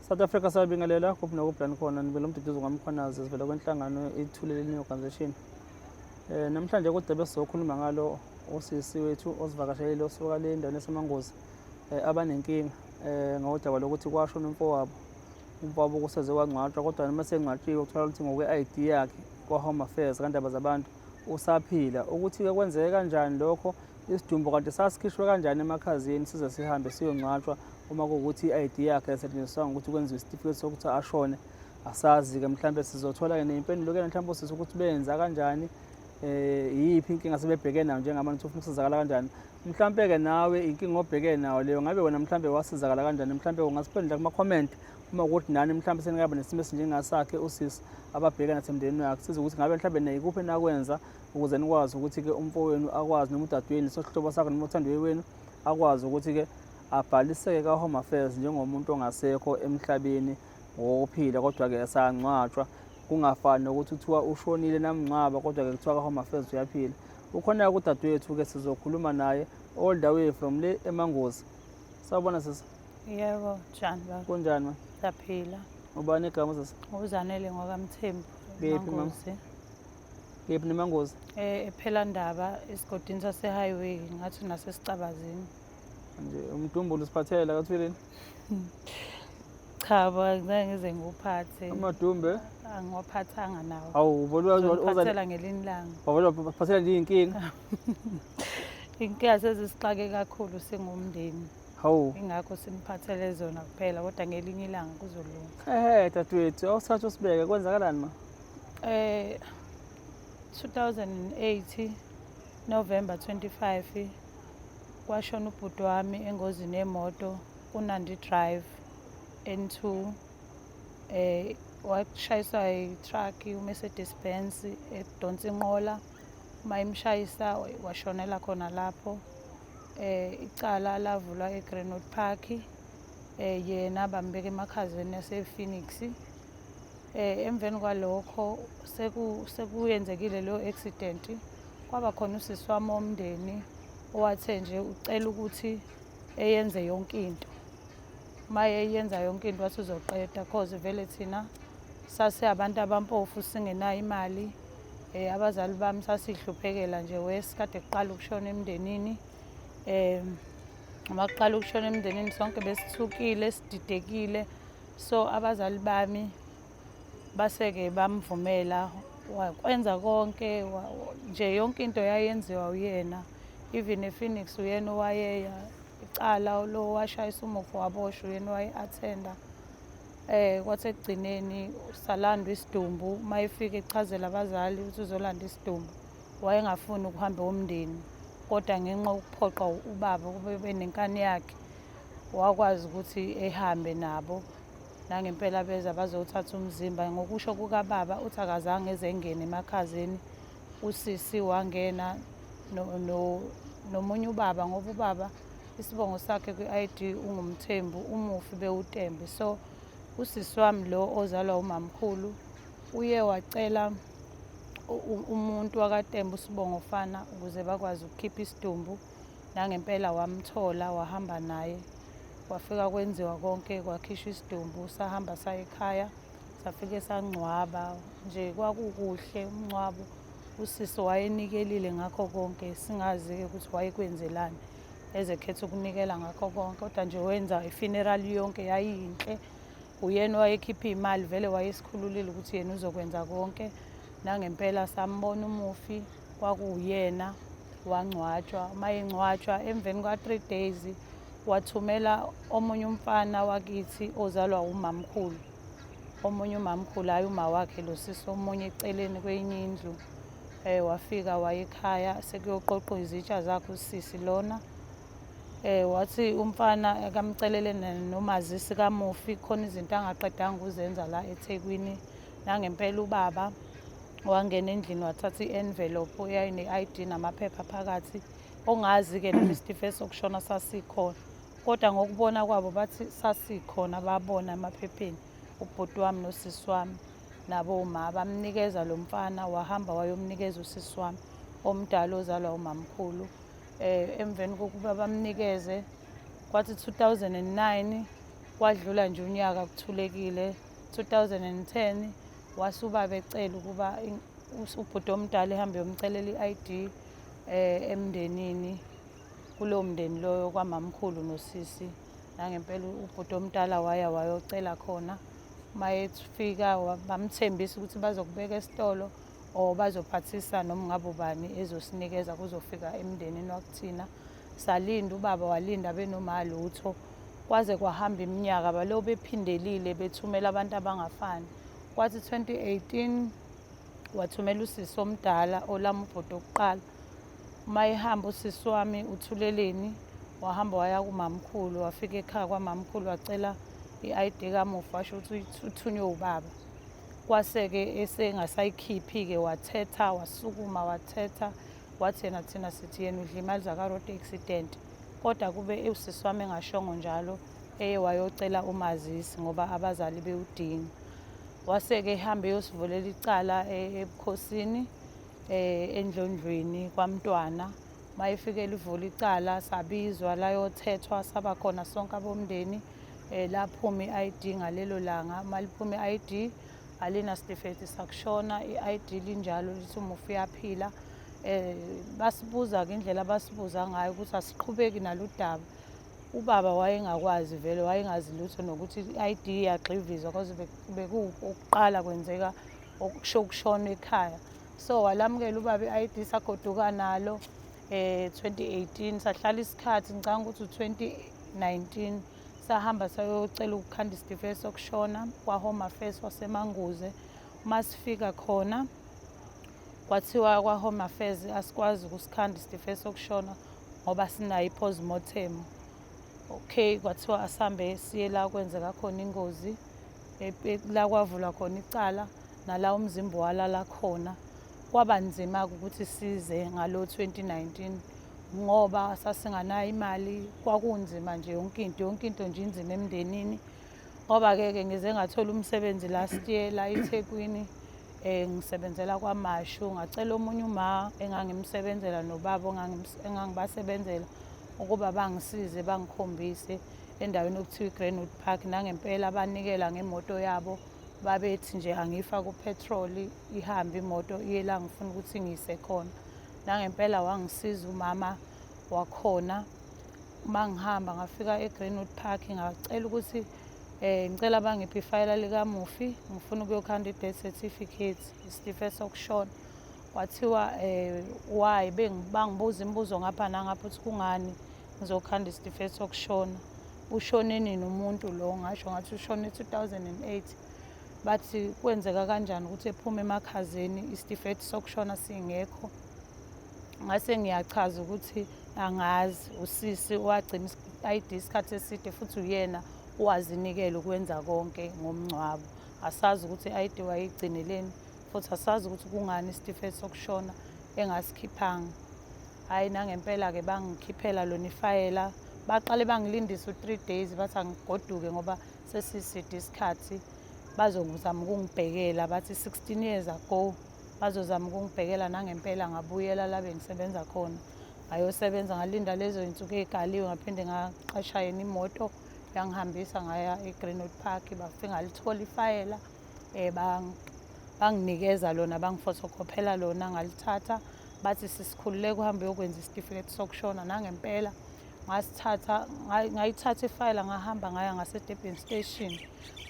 South Africa siyabingelela kuphi nakuphi lani khona nibele umduduzo ngamkhwanazi sivela kwenhlangano ithuleleni organization. Namhlanje kodwa sizokhuluma ngalo usisi wethu osivakashelile osuka le endaweni yaseMangozi abanenkinga ngodaba lokuthi kwashona umfowabo. Umfowabo kuseze kwangcwatshwa kodwa noma sengcwatshiwe ukuthola ukuthi ngokwe-ID yakhe kwa-Home Affairs kandaba zabantu usaphila. Ukuthi-ke kwenzeke kanjani lokho, isidumbu kanti sasikhishwe kanjani emakhazeni size sihambe siyongcwatshwa uma kuwukuthi i-ID yakhe yasetshenziswa ukuthi kwenziwe isitifiketi sokuthi ashone. Asazi-ke mhlawumbe sizothola-ke ney'mpendulo-ke mhlawumbe usisi ukuthi benza kanjani, yiphi inkinga sebebhekene nayo njengabantu ufuna ukusizakala kanjani. Mhlawumbe-ke nawe inkinga obhekene nayo leyo ngabe wena mhlawumbe wasizakala kanjani. Mhlawumbe ungasiphendula kuma-comment uma ukuthi nani mhlawumbe seningaba nesimo esinjengasakhe usisi ababhekene nasemndenini wakhe, size ukuthi ngabe mhlawumbe nayikuphi enakwenza ukuze nikwazi ukuthi-ke umfowenu akwazi noma udadewenu sohlobo sakho noma uthandiwe wenu akwazi ukuthi-ke abhaliseke ka-Home Affairs njengomuntu ongasekho emhlabeni ngokuphila kodwa-ke esangcwatshwa. Kungafani nokuthi kuthiwa ushonile namngcwaba kodwa-ke kuthiwa ka-Home Affairs uyaphila. Ukhona-ke udadewethu-ke sizokhuluma naye all the way from le eMangozi. Sawubona sisi. Yebo, njani baba? Kunjani ma? Siyaphila. Ubani igama sisi? Uzanele ngwakamthembu. Kephi mama? Kephi neMangozi? Ephelandaba esigodini sase-highway ngathi nasesicabazini. Nje umdumbulo usiphathele la kathweleni? Cha, ngeke ngize ngiwuphathe. Amadumbe? Angiwaphathanga nawo. Hawu, Ngizophathela ngelinye ilanga. Wabona uphathela nje iy'nkinga? Inkinga sezisixake kakhulu singumndeni. Hawu. Ingakho simphathele zona kuphela kodwa ngelinye ilanga kuzolunga. Dadewethu awusithathe usibeke kwenzakalani ma? 2008 November 25 kwashona ubhuti wami engozini yemoto uNandi Drive N2. Washayiswa i-truck uMercedes Benz edonsa inqola. Uma imshayisa washonela khona lapho. Icala lavulwa eGreenwood Park. Yena bambeka emakhazeni yasePhoenix. Emveni kwalokho sekuyenzekile lo accident. Kwaba khona usisi wami womndeni owathe nje ucela ukuthi eyenze yonke into. Uma eyenza yonke into wathi uzoqeda cause vele thina sasiyabantu abampofu singenayo imali. Abazali bami sasihluphekela nje wesikade kuqala ukushona emndenini. Uma kuqala ukushona emndenini sonke besithukile sididekile. So abazali bami base-ke bamvumela wakwenza konke nje yonke into yayenziwa uyena. Even ePhoenix uyena owayeya icala lo washayisa umufi waboshwa uyena owaye-attenda. Kwathi ekugcineni salandwa isidumbu. Uma efika echazela abazali ukuthi uzolanda isidumbu wayengafuni ukuhamba womndeni kodwa ngenxa yokuphoqa ubaba kube benenkani yakhe wakwazi ukuthi ehambe nabo. Nangempela beza bazothatha umzimba. Ngokusho kukababa uthi akazange eze engene emakhazeni. Usisi wangena nomunye ubaba ngoba ubaba isibongo sakhe kwi-ID ungumthembu umufi bewuTembe. So usisi wami lo ozalwa umamkhulu uye wacela umuntu wakaTembu usibongo fana ukuze bakwazi ukukhipha isidumbu. Nangempela wamthola wahamba naye. Kwafika kwenziwa konke kwakhishwa isidumbu sahamba saya ekhaya safike sangcwaba. Nje kwakukuhle umncwabo. Usisi wayenikelile ngakho konke singazi ukuthi wayekwenzelani. Ezekhetha ukunikela ngakho konke kodwa nje wenza i-funeral yonke yayinhle. Uyena wayekhipha imali vele wayesikhululile ukuthi yena uzokwenza konke. Nangempela sambona umufi kwakuyena wangcwatshwa. Uma engcwatshwa emveni kwa-3 days wathumela omunye umfana wakithi ozalwa umamkhulu. Omunye umamkhulu hayi uma wakhe lo sisi omunye eceleni kwenye indlu. Wafika wayekhaya sekuyoqoqwa izitsha zakhe usisi lona. Wathi umfana akamcelele nomazisi kamufi khona izinto angaqedanga ukuzenza la eThekwini. Nangempela ubaba wangena endlini wathatha i-envelope eyayine-ID namaphepha phakathi. Ongazi-ke nesitifiketi sokushona sasikhona. Kodwa ngokubona kwabo bathi sasikhona babona emaphepheni. Ubhuti wami nosisi wami nabo uma bamnikeza lo mfana wahamba wayomnikeza usisi wami omdala ozalwa umamkhulu. Emveni kokuba bamnikeze kwathi 2009 kwadlula nje unyaka kuthulekile. 2010 wase ubaba ecela ukuba ubhuti omdala ehambe yomcelela i-ID emndenini, kulowo mndeni loyo kwamamkhulu nosisi. Nangempela ubhuti omdala wayocela khona. Mayefika bamthembisa ukuthi bazokubeka esitolo or bazophathisa noma ngabe ubani ezosinikeza kuzofika emndenini wakuthina. Salinda, ubaba walinda benoma lutho, kwaze kwahamba iminyaka balo bephindelile bethumela abantu abangafani. Kwathi 2018 wathumela usisi omdala olama ubhuti okuqala. Mayehamba usisi wami uThuleleni wahamba waya kumamkhulu, wafika ekhaya kwamamkhulu wacela i-ID kamufi, washo ukuthi uthunywe ubaba. Kwase-ke esengasayikhiphi-ke wathetha, wasukuma wathetha, wathi yena thina sithi yena udla imali zaka-road accident. Kodwa kube usisi wami engashongo njalo, wayocela umazisi ngoba abazali bewudinga. Wase-ke ehambe eyosivulela icala ebukhosini endlondlweni kwaMntwana. Mayefikele ivula icala sabizwa layothethwa, saba khona sonke abomndeni. Laphuma i-ID ngalelo langa. Maliphuma i-ID alina-certificate sakushona, i-ID linjalo lithi umufi uyaphila. Basibuza-ke indlela abasibuza ngayo ukuthi asiqhubeki nalo daba. Ubaba wayengakwazi vele, wayengazi lutho nokuthi i-ID iyagxivizwa because bekuwukuqala kwenzeka ukushona ekhaya. So walamukela ubaba i-ID sagoduka nalo 2018, sahlala isikhathi ngicabanga ukuthi 2019 sahamba sayocela ukukhanda isitifiketi sokushona kwa-Home Affairs waseManguze. Masifika khona kwathiwa kwa-Home Affairs asikwazi ukusikhanda isitifiketi sokushona ngoba sinayo i-postmortem. Okay, kwathiwa asambe siye la kwenzeka khona ingozi, la kwavulwa khona icala nala umzimba walala khona. Kwaba nzima-ke ukuthi size ngalo 2019 ngoba sasinganayo imali, kwakunzima nje yonke into nje inzima emndenini. Ngoba-ke ngize ngathola umsebenzi last year la eThekwini, ngisebenzela kwaMashu. Ngacela omunye uma engangimsebenzela nobaba engangibasebenzela ukuba bangisize bangikhombise endaweni okuthiwa i-Greenwood Park. Nangempela banikela ngemoto yabo, babethi nje angifa kupetroli ihambe imoto iye la ngifuna ukuthi ngiyise khona. Nangempela wangisiza umama wakhona. Uma ngihamba ngafika e-Greenwood Park ngacela ukuthi ngicela bangiphe ifayela likamufi, ngifuna ukuyokhanda i-death certificate, isitifiketi sokushona. Kwathiwa why bangibuza imibuzo ngapha nangapha ukuthi kungani ngizokhanda isitifiketi sokushona. Ushone nini umuntu lo? Ngasho ngathi ushone 2008. Bathi kwenzeka kanjani ukuthi ephume emakhazeni isitifiketi sokushona singekho? Ngase ngiyachaza ukuthi angazi, usisi wagcina i-ID isikhathi eside futhi uyena owazinikela ukwenza konke ngomngcwabo. Asazi ukuthi i-ID wayigcineleni futhi asazi ukuthi kungani isitifiketi sokushona engasikhiphanga. Hhayi, nangempela-ke bangikhiphela lona ifayela. Baqale bangilindisa u-3 days bathi angigoduke ngoba sesiside isikhathi. Bazozama ukungibhekela, bathi 16 years ago bazozama ukungibhekela. Nangempela ngabuyela la bengisebenza khona, ngayosebenza ngalinda lezo iy'nsuku ey'kaliwe, ngaphinde ngaqasha yena imoto yangihambisa ngaya e-Greenwood Park. Bafike ngalithola ifayela, banginikeza lona, bangifotokhophela lona, ngalithatha. Bathi sisikhululeke uhambe uyokwenza isitifiketi sokushona. Nangempela ngayithatha ifayela ngahamba ngaya ngase-Durban Station.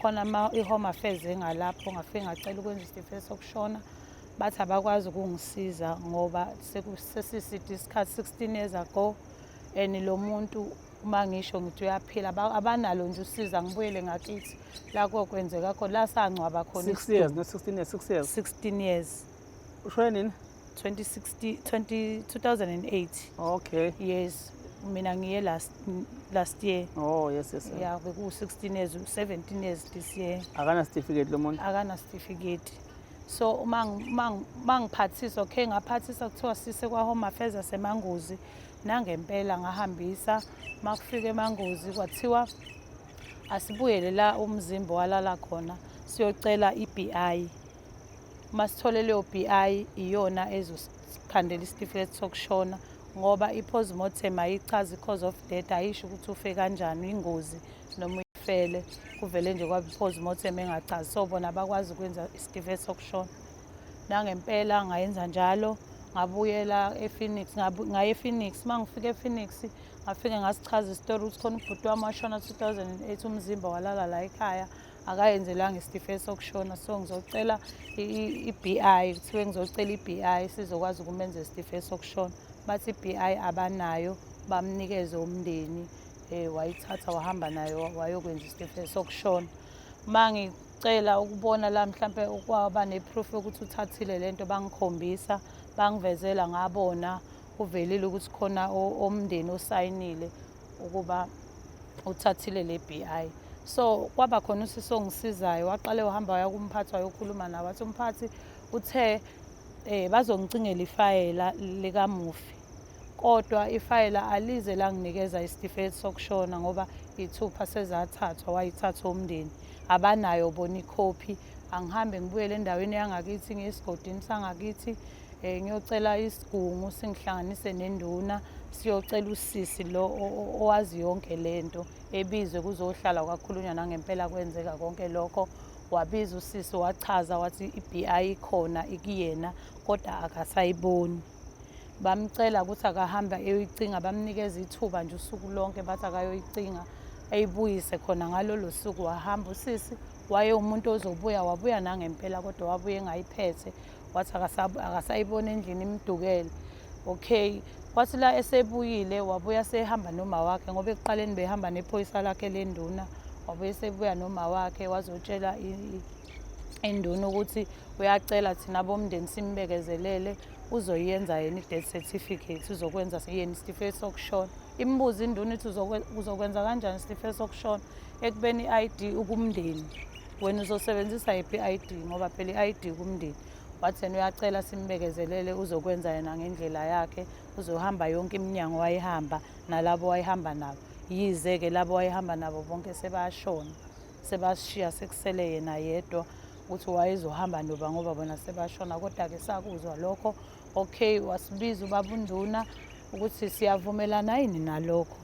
Khona i-Home Affairs engalapho, ngafike ngacela ukwenza isitifiketi sokushona. Bathi abakwazi ukungisiza ngoba sesiside isikhathi 16 years ago, and lo muntu uma ngisho ngithi uyaphila abanalo nje usiza ngibuyele ngakithi la kokwenzeka khona, la sangcwaba khona. 6 years, not 16 years, 6 years. 16 years. Ushone nini? 2008. Okay. Yes, mina ngiye last year. Oh yes. Yeah, beku 16 years, 17 years this year. Akana certificate lo muntu? Akana certificate. So uma ngiphathisa, okay, ngaphathisa kuthiwa sise kwa-Home Affairs yaseManguzi. Nangempela ngahambisa. Makufika eManguzi kwathiwa asibuyele la umzimba walala khona siyocela i-BI. Masithole leyo BI iyona ezosikhandela isitifiketi sokushona ngoba i-postmortem ayichazi i-cause of death, ayisho ukuthi ufe kanjani, ingozi noma sifele kuvele nje kwaba i-postmortem engachazi, so bona bakwazi ukwenza isitifiketi sokushona. Nangempela ngayenza njalo, ngabuyela ePhoenix, ngaye ePhoenix. Uma ngifika ePhoenix ngafike ngasichaza isitori ukuthi khona ubhuti wami washona 2008, umzimba walala la ekhaya, akayenzelanga isitifiketi sokushona, so ngizocela i-BI, kuthiwe ngizocela i-BI sizokwazi ukumenza isitifiketi sokushona. Bathi i-BI abanayo, bamnikeze umndeni, wayithatha wahamba nayo wayokwenza isitifiketi sokushona. Uma ngicela ukubona la mhlampe ukwaba ne-proof yokuthi uthathile lento, bangikhombisa, bangivezela, ngabona kuvelile ukuthi khona omndeni osayinile ukuba uthathile le BI. So kwaba khona usisi ongisizayo, waqale wahamba waya kumphathi wayokhuluma naye, wathi umphathi uthe bazongicingela ifayela likamufi, kodwa ifayela alize langinikeza isitifiketi sokushona ngoba iy'thupha sezathathwa, wayithatha umndeni, abanayo bona ikhophi. Angihambe ngibuyele endaweni yangakithi ngiye esigodini sangakithi, ngiyocela isigungu singihlanganise nenduna, siyocela usisi lo owazi yonke lento, ebizwe kuzohlala kwakhulunywa nangempela kwenzeka konke lokho. Wabiza usisi wachaza wathi i-BI ikhona ikuyena kodwa akasayiboni. Bamcela ukuthi akahambe eyoyicinga, bamnikeza ithuba nje usuku lonke, bathi akayoyicinga eyibuyise khona ngalolo suku. Wahamba usisi, waye umuntu ozobuya, wabuya nangempela kodwa wabuye engayiphethe, wathi akasayibona endlini imdukele. Okay, kwathi la esebuyile wabuya sehamba noma wakhe, ngoba ekuqaleni behamba nephoyisa lakhe lenduna. Wabuye sebuya noma wakhe wazotshela induna ukuthi uyacela thina bomndeni simbekezelele, uzoyenza yena i-death certificate, uzokwenza yena isitifiketi sokushona. Imbuza induna ithi uzokwenza kanjani isitifiketi sokushona ekubeni i-ID ukumndeni, wena uzosebenzisa yiphi i-ID ngoba phela i-ID kumndeni. Wathi yena uyacela simbekezelele, uzokwenza yena ngendlela yakhe, uzohamba yonke iminyango wayihamba nalabo wayihamba nabo. Yize-ke labo wayehamba nabo bonke sebashona, sebashiya sekusele yena yedwa ukuthi wayezohamba noba ngoba bona sebashona. Kodwa-ke sakuzwa lokho. Okay, wasibiza ubaba uNduna ukuthi siyavumelana yini nalokho.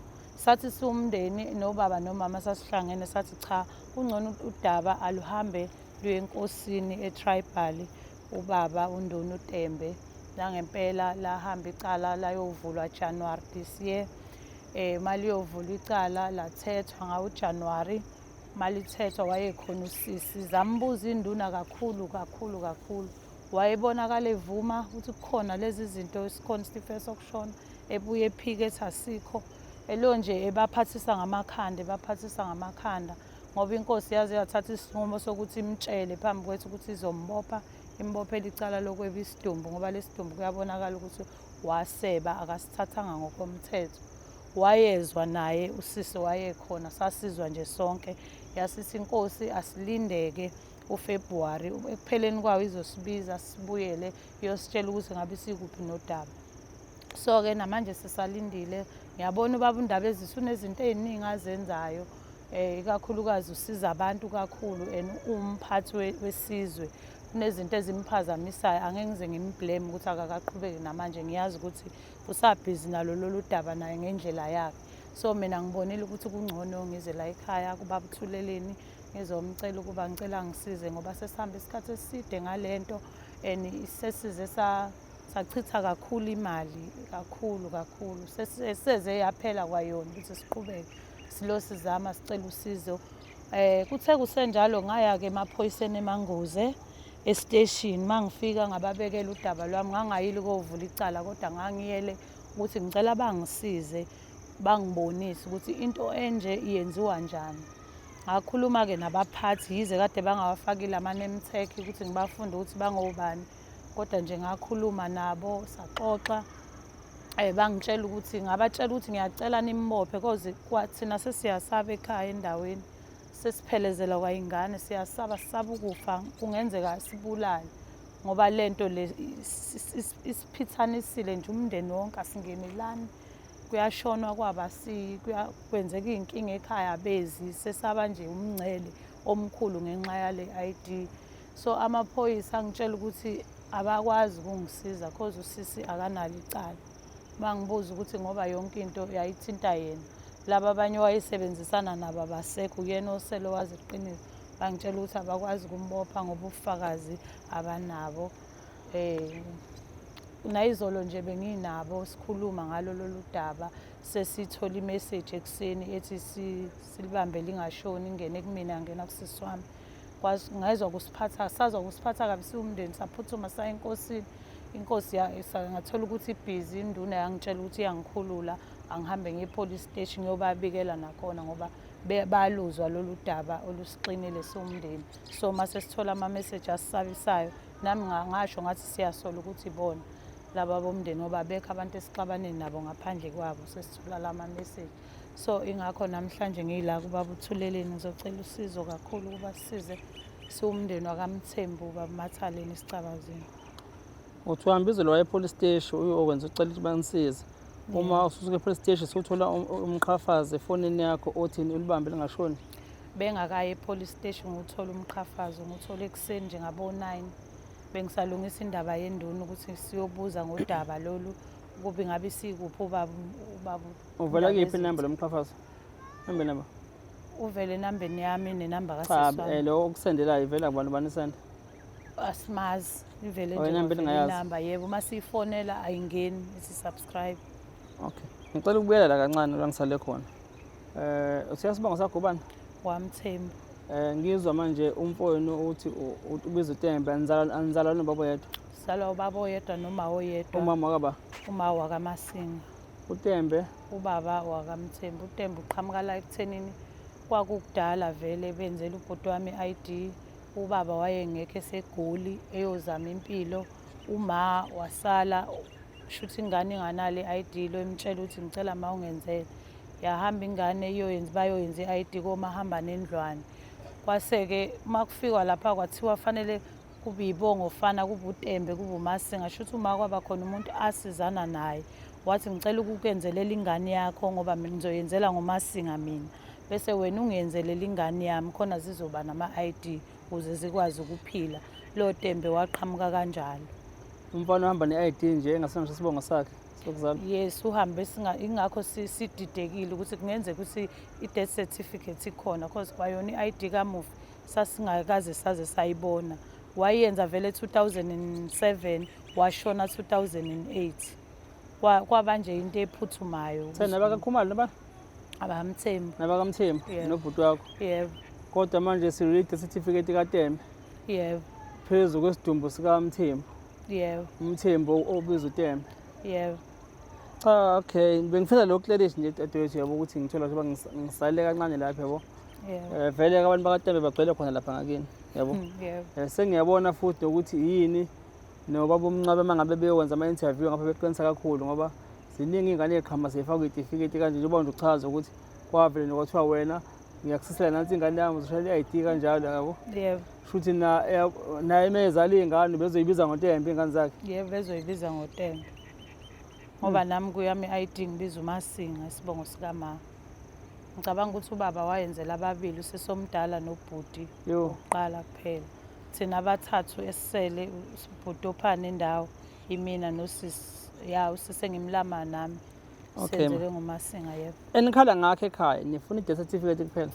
Sathi siwumndeni nobaba nomama sasihlangene, sathi cha, kungcono udaba aluhambe luye enkosini e-tribal, ubaba uNduna uTembe. Nangempela lahamba icala layovulwa January this year. Maliyovulwa icala lathethwa ngawo-January. Malithethwa wayekhona usisi, zambuza induna kakhulu. Wayebonakala evuma ukuthi kukhona lezi zinto, sikhona isitifiketi sokushona, ebuye ephike ethi asikho. Elo nje ebaphathisa ngamakhanda, ngoba inkosi yaze yathatha isinqumo sokuthi imtshele phambi kwethu ukuthi izombopha, imbophele icala lokweba isidumbu, ngoba lesi sidumbu kuyabonakala ukuthi waseba, akasithathanga ngokomthetho. Wayezwa naye usisi, wayekhona, sasizwa nje sonke. Yasithi inkosi asilindeke uFebruary, ekupheleni kwawo izosibiza sibuyele iyositshela ukuthi ngabe sikuphi nodaba. So-ke namanje sisalindile. Ngiyabona ubaba uNdabezile unezinto ey'ningi azenzayo, ikakhulukazi usiza abantu kakhulu and umphathi wesizwe. Kunezinto ezimphazamisayo, angeke ngize ngimblame ukuthi akakaqhubeki namanje. Ngiyazi ukuthi usabhizi nalo lolu daba naye ngendlela yakhe. So mina ngibonile ukuthi kungcono ngize la ekhaya kubaba uThuleleni ngizomcela ukuba ngicela ngisize ngoba sesihamba isikhathi eside ngalento and sesize sachitha kakhulu imali, kakhulu. Seze yaphela kwayona ukuthi siqhubeke silo sizama sicela usizo. Kuthe kusenjalo ngaya-ke emaphoyiseni eMangoze estation. Mangifika ngababekela udaba lwami, ngangayile kovula icala kodwa ngangiyele ukuthi ngicela bangisize, bangibonise ukuthi into enje yenziwa njani. Ngakhuluma-ke nabaphathi, yize kade bangawafakile ama-name tag ukuthi ngibafunde ukuthi bangobani, kodwa nje ngakhuluma nabo saxoxa. Bangitshela ukuthi ngabatshela ukuthi ngiyacela nimbophe cause thina sesiyasaba ekhaya endaweni, sesiphelezela kwayingane, siyasaba, sisaba ukufa, kungenzeka sibulale ngoba lento le isiphithanisile nje umndeni wonke, asingenelani. Kuyashonwa kwabasi, kwenzeka iy'nkinga ekhaya bezi, sesaba nje umngcele omkhulu ngenxa yale ID. So amaphoyisa angitshela ukuthi abakwazi ukungisiza cause usisi akanalo icala. Bangibuza ukuthi ngoba yonke into yayithinta yena, laba abanye wayesebenzisana nabo abasekho, uyena osele waziqinisa. Bangitshela ukuthi abakwazi ukumbopha ngoba ubufakazi abanabo. Nayizolo nje benginabo sikhuluma ngalo lolu daba, sesithola imeseji ekuseni ethi silibambe lingashoni, ingene kumina ngena kusisi wami. Sazwa kusiphatha kabi siwumndeni, saphuthuma saya enkosini. Inkosi ngathola ukuthi ibhizi, induna yangitshela ukuthi iyangikhulula angihambe ngiye e-police station ngiyobabikela nakhona ngoba baluzwa lolu daba olusiqinile siwumndeni. So mase sithola ama-message asisabisayo, nami ngasho ngathi siyasola ukuthi ibona laba bomndeni ngoba bekho abantu esixabane nabo ngaphandle kwabo, sesithola lama message. So ingakho namhlanje ngila kubaba uThuleleni, ngizocela usizo kakhulu ukuba sisize siwumndeni wakaMthembu ubaba Mathaleni Sicabazini. Uthi uhambizelo waye police station uyokwenza ucela ukuthi banisize. Uma ususuke e-police station sewuthola umqhafazi efonini yakho othini ulibambe lingashoni. Bengakayi e-police station nguthola umqhafazo, nguthola ekuseni nje ngabo-9. Bengisalungisa indaba yenduna ukuthi siyobuza ngodaba lolu ukuba ingabe sikuphi ubaba. Uvela kuyiphi inamba lomqhafazo? Nambe namba? Uvele enambeni yami nenamba kasisi Cha, wami. lo okusendelayo ivela kubantu banisanda. Asimazi, ivele nje Inamba engingayazi. inamba. Yebo, masiyifonela ayingeni, isi-subscribe. Okay. Ngicela ukubuyela la kancane la ngisale khona. Usiyasibonga sakho ubani? WaMthembu. Ngizwa manje umfowenu uthi ubiza uTembe anizalwa nobaba yedwa. Salwa ubaba oyedwa noma oyedwa. Umama wakaba? Uma wakaMasinga. uTembe Ubaba wakaMthembu. uTembe uqhamuka la ekuthenini kwakukudala vele benzela ubhuti wami i-ID. Ubaba wayengekho esegoli eyozama impilo. Uma wasala shuthi ingane inganale i-ID, lo imtshela ukuthi ngicela ma ungenzele. Yahamba ingane bayoyenza i-ID komahamba nendlwane. Kwase-ke uma kufikwa lapha kwathiwa fanele kube yibongo fana, kube uTembe, kube uMasinga. Shuthi uma kwaba khona umuntu asizana naye wathi ngicela ukukenzelela ingane yakho ngoba mina ngizoyenzela ngoMasinga mina, bese wena ungenzelela ingane yami khona zizoba nama-ID ukuze zikwazi ukuphila. Lo Tembe waqhamuka kanjalo. umfana uhamba ne-ID nje engasengisho isibongo sakhe sokuzalwa. Yes, uhambe ingakho sididekile ukuthi kungenzeka ukuthi i-death certificate ikhona because kwayona i-ID kamufi sasingakaze saze sayibona. Wayenza vele 2007 washona 2008. Kwaba nje into ephuthumayo. NabakaKhumalo naba? AbakaMthembu. NabakaMthembu Yebo. nobhuti wakho. Yebo. Kodwa manje sirelease certificate kaTembe Yebo. phezu kwesidumbu sikaMthembu. Yebo. Umthembu obiza uTembe. Yebo. Cha, okay, bengifisa lokuklerisha nje dadewethu yabo ukuthi ngithola ukuthi ngisale kancane lapha yabo. Yebo. Vele abantu bakaTembe bagcwele khona lapha ngakini yabo. Yebo. Sengiyabona futhi ukuthi yini nobaba uMncwabe mangabe beyokwenza ama-interview ngapha beqinisa kakhulu ngoba ziningi ingane eqhama zifaka itifiketi kanje njengoba nje uchaza ukuthi kwavele nokwathiwa wena ngiyakusisela nansi ingane yami uzishayela i-ID kanjalo yabo. Yebo. Shuthi naye emezala iy'ngane bezoyibiza ngoTembe iy'ngane zakhe. Yebo, bezoyibiza ngoTembe. Ngoba nami kuyami i-ID ngibiza uMasinga isibongo sikamama. Ngicabanga ukuthi ubaba wayenzela ababili, usesomdala nobhuti oqala kuphela. Thina abathathu esisele ubhuti ophana indawo, imina nosisi. Ya usisi engimlama nami. Senzele ngoMasinga. Yebo. Enikhala ngakho ekhaya nifuna i-death certificate kuphela?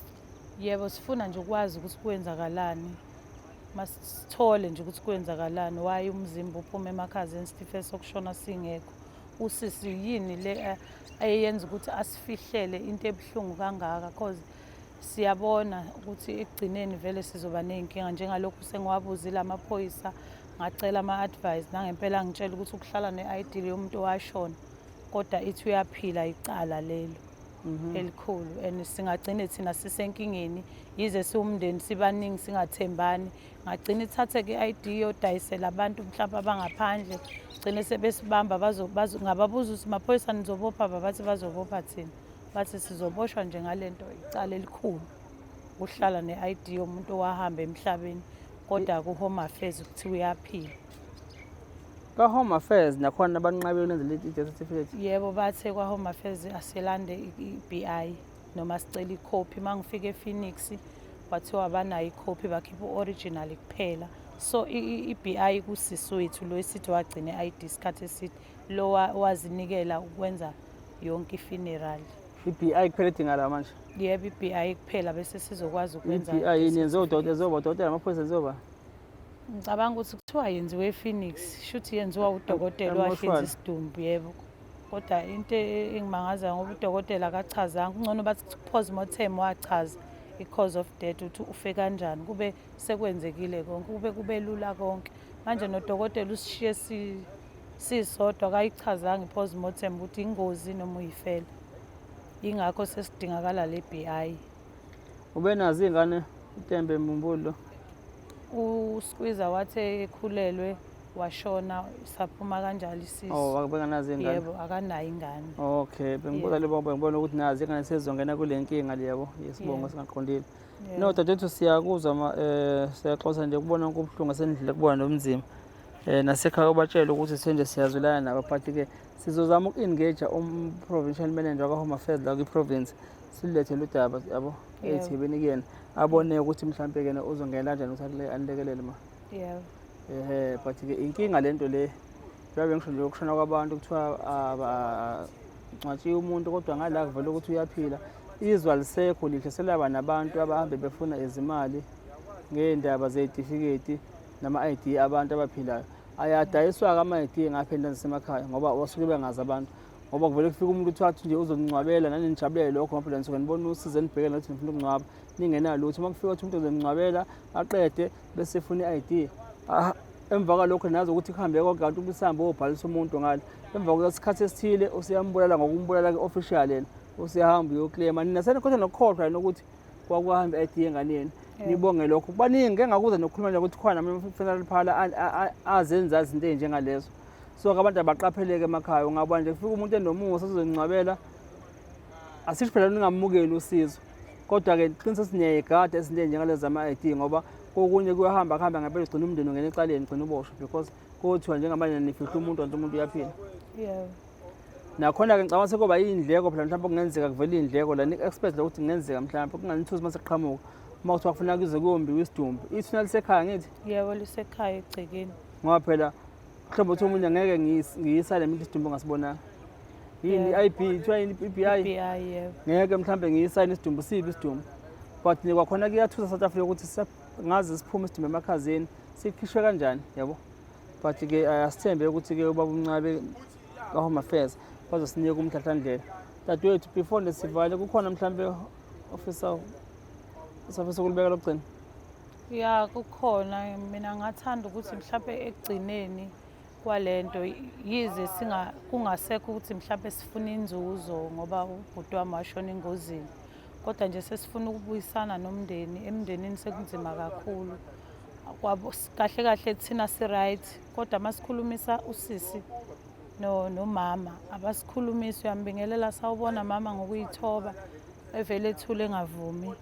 Yebo, sifuna nje ukwazi ukuthi kwenzakalani. Masithole nje ukuthi kwenzakalani. Why umzimba uphuma emakhazeni sitife sokushona singekho. Usisi yini le ayenza ukuthi asifihlele into ebuhlungu kangaka because siyabona ukuthi ekugcineni vele sizoba nenkinga njengalokhu sengiwabuzile amaphoyisa, ngacela ama-advice nangempela ngitshela ukuthi ukuhlala ne-ID yomuntu owashona kodwa ithi uyaphila icala lelo elikhulu and singagcine thina sisenkingeni yize siwumndeni sibaningi singathembani. Ngagcina ithathe-ke i-ID yodayisela abantu mhlawumbe abangaphandle, gcine sebesibamba ngababuza ukuthi maphoyisa nizobopha bathi bazobopha thina. Bathi sizoboshwa nje ngale nto icala elikhulu ukuhlala ne-ID yomuntu owahamba emhlabeni kodwa ku-Home Affairs kuthiwa uyaphila. Ka-Home Affairs nakhona banqabile nenze i-death certificate? Yebo, bathe kwa-Home Affairs asilande i-BI noma sicela ikhophi. Uma ngifike ePhoenix kwathiwa banayo ikhophi bakhipha u-original kuphela. So i-BI kusisi wethu lo esithi wagcina i-ID isikhathi eside lo wazinikela ukwenza yonke i-funeral. i-BI kuphela edinga la manje. Yebo, i-BI kuphela bese sizokwazi ukwenza I-BI yini yenziwa udokotela amaphoyisa enziwa ngicabanga ukuthi kuthiwa yenziwe ePhoenix, shuthi yenziwa udokotela wahlinza isidumbu, yebo. Kodwa into engimangaza ngoba udokotela akachazanga, kungcono bathi postmortem wachaza i-cause of death ukuthi ufe kanjani, kube sekwenzekile konke, kube lula konke. Manje nodokotela usishiye sisodwa akayichazanga i-postmortem ukuthi ingozi noma uyifela. Ingakho sesidingakala le BI. ube nazo iy'ngane uTembe Mbumbulu? uSqueezer wathi ekhulelwe washona saphuma kanjalo isisi. Akabekanazo iy'ngane? Yebo, akanayo ingane. Okay, bengibuza le ngoba ngibona ukuthi nazi ingane sezongena kule nkinga le yabo yesibongo singaqondile. No dadethu siyakuzwa siyaxoxa nje kubona konke ubuhlungu asendlile kubona nomzima. Nasekhaya ubatshela ukuthi senje siyazwelana nabo, but-ke sizozama uku-engage provincial manager ka-Home Affairs la kwi-province silethele udaba yabo ey'thibeni kuyena abone ukuthi mhlawumpe kena uzongena kanjani ukuthi anilekelele ma. Yebo. But-ke inkinga lento le njengoba ngisho nje ukushona kwabantu kuthiwa ngcwatshiwe umuntu kodwa ngala kuvela ukuthi uyaphila. Izwe alisekho lihle, selaba nabantu abahambe befuna izimali ngey'ndaba zey'tifiketi nama-ID abantu abaphilayo. Ayadayiswa-ke ama-ID ngapha nasemakhaya ngoba basuke bengazi abantu, ngoba kuvele kufika umuntu uthathe nje uzongcwabela nanijabulele lokho ngoba nisuke nibona usize nibhekele nokuthi nifuna ukungcwaba ningenalutho. Uma kufika ukuthi umuntu uzongcwabela aqede bese efuna i-ID. Emva kwalokho nazi ukuthi kuhambe konke kanti ubusambe obhalisa umuntu ngalo. Emva kwesikhathi esithile usiyambulala ngokumbulala ke-official yena, usiyahamba uyoklema. Nina senikhona nokukhohlwa nokuthi kwakuhamba i-ID yenganeni. Nibonge lokho. Baningi ngeke ngakuza nokukhuluma nje ukuthi khona ama-funeral parlour azenza izinto ey'njengalezo. So-ke abantu abaqapheleke emakhaya. Ungabona nje kufika umuntu enomusa sizongcwabela, asisho phela ningamukeli usizo, kodwa-ke qinisese niyayigada izinto ey'njengalezi zama-ID ngoba kokunye kuyahamba kuhamba ngempela ugcina umndeni ungena ecaleni ugcina uboshwe because kuthiwa njengamanje nifihla umuntu kanti umuntu uyaphila. Yebo. Nakhona-ke ngicabanga sekuba iy'ndleko phela mhlawumbe kungenzeka kuvele iy'ndleko la nik-expect ukuthi kungenzeka mhlawumbe kunganithusi uma sekuqhamuka uma kuthiwa kufuneka kuze kuyombiwa isidumbu. Ithuna lisekhaya ngithi? Yebo, lisekhaya egcekeni. Ngoba phela mhlawumbe uthi umuntu angeke ngiyisale mina isidumbu ongasibonanga. Yini i-IB kuthiwa yini i-BI? Yebo. Ngeke mhlawumbe ngiyisayine isidumbu sibi isidumbu. But kwakhona kuyathusa South Africa ukuthi ngazi siphume isidumbu emakhazeni sikhishwe kanjani yabo. But-ke asithembe ukuthi-ke ubaba uMncwabe ka-Home Affairs bazosinika umhlahlandlela. Dadewethu before nesivale kukhona mhlawumbe ofisa usafisa ukulibeka lokugcina? Ya, kukhona. Mina ngathanda ukuthi mhlawumbe ekugcineni kwalento yize kungasekho ukuthi mhlawumbe sifuna inzuzo ngoba ubhuti wami washona engozini, kodwa nje sesifuna ukubuyisana nomndeni. Emndenini sekunzima kakhulu, kahle kahle thina si-right, kodwa masikhulumisa usisi nomama abasikhulumisi. Uyambingelela, sawubona mama ngokuyithoba evele ethule engavumi,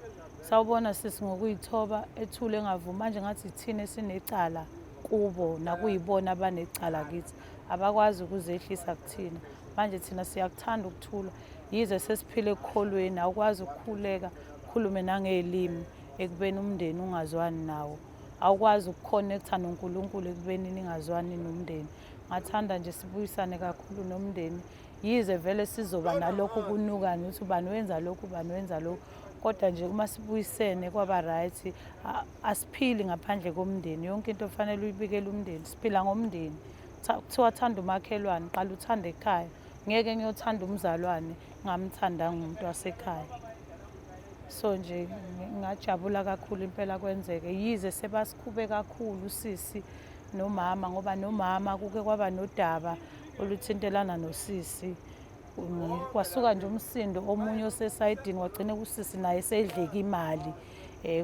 sawubona sisi ngokuyithoba ethule engavumi. Manje ngathi thina esinecala kubo nakuyibona abanecala kithi abakwazi ukuzehlisa kuthina. Manje thina siyakuthanda ukuthula, yize sesiphile ekukholweni awukwazi ukukhuleka ukhulume nangey'limi ekubeni umndeni ungazwani nawo, awukwazi ukukhonektha noNkulunkulu ekubeni ningazwani nomndeni. Ngathanda nje sibuyisane kakhulu nomndeni, yize vele sizoba nalokho kunukani ukuthi ubani wenza lokhu ubani wenza lokhu, kodwa nje uma sibuyisene kwaba right. Asiphili ngaphandle komndeni, yonke into fanele uyibikele umndeni, siphila ngomndeni. Kuthiwa thanda umakhelwane, qala uthande ekhaya. Ngeke ngiyothanda umzalwane ngamthandanga umuntu wasekhaya. So nje ngajabula kakhulu impela kwenzeke, yize sebasikhube kakhulu usisi nomama ngoba nomama kuke kwaba nodaba oluthintelana nosisi. Kwasuka nje umsindo omunye osesayidini wagcine usisi naye sedleka imali.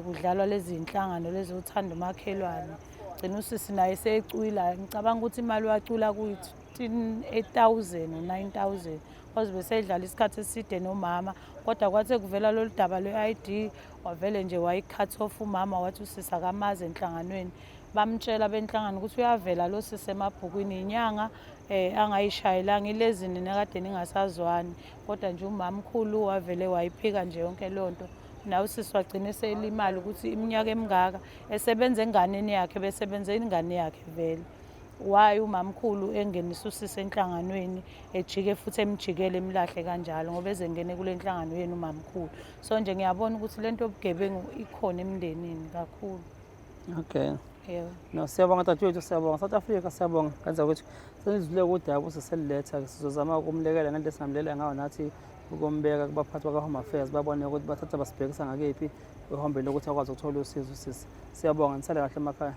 Kudlalwa lezi zinhlangano lezi uthanda umakhelwane, gcina usisi naye secwila. Ngicabanga ukuthi imali wacula kuyi-8,000 or 9,000 kwaze besedlala isikhathi eside nomama, kodwa kwathe kuvela lolu daba lwe-ID wavele nje wayi-cut off umama, wathi usisi akamazi enhlanganweni. Bamtshela benhlangano ukuthi uyavela lo sisi emabhukwini inyanga angayishayelanga ilezini nekade ningasazwani, kodwa nje umamkhulu wavele wayiphika nje yonke lonto. Nawe usisi wagcina eselimali ukuthi iminyaka emingaka esebenza enganeni yakhe, besebenze ingane yakhe vele. why umamkhulu engenisa usisi enhlanganweni ejike futhi emjikele emlahle kanjalo ngoba ezengene kule nhlangano yenu umamkhulu. So nje ngiyabona ukuthi lento yobugebengu ikhona emndenini kakhulu. Okay. Yebo. No, siyabonga dadewethu, siyabonga. South Africa siyabonga. Kanza ukuthi senizwile udaba useseliletha, sizozama ukumlekela ngento esingamlela ngayo nathi ukumbeka kubaphathi baka-Home Affairs babone ukuthi bathatha basibhekisa ngakephi ehambeni lokuthi akwazi ukuthola usizo usisi. Siyabonga, nisale kahle emakhaya.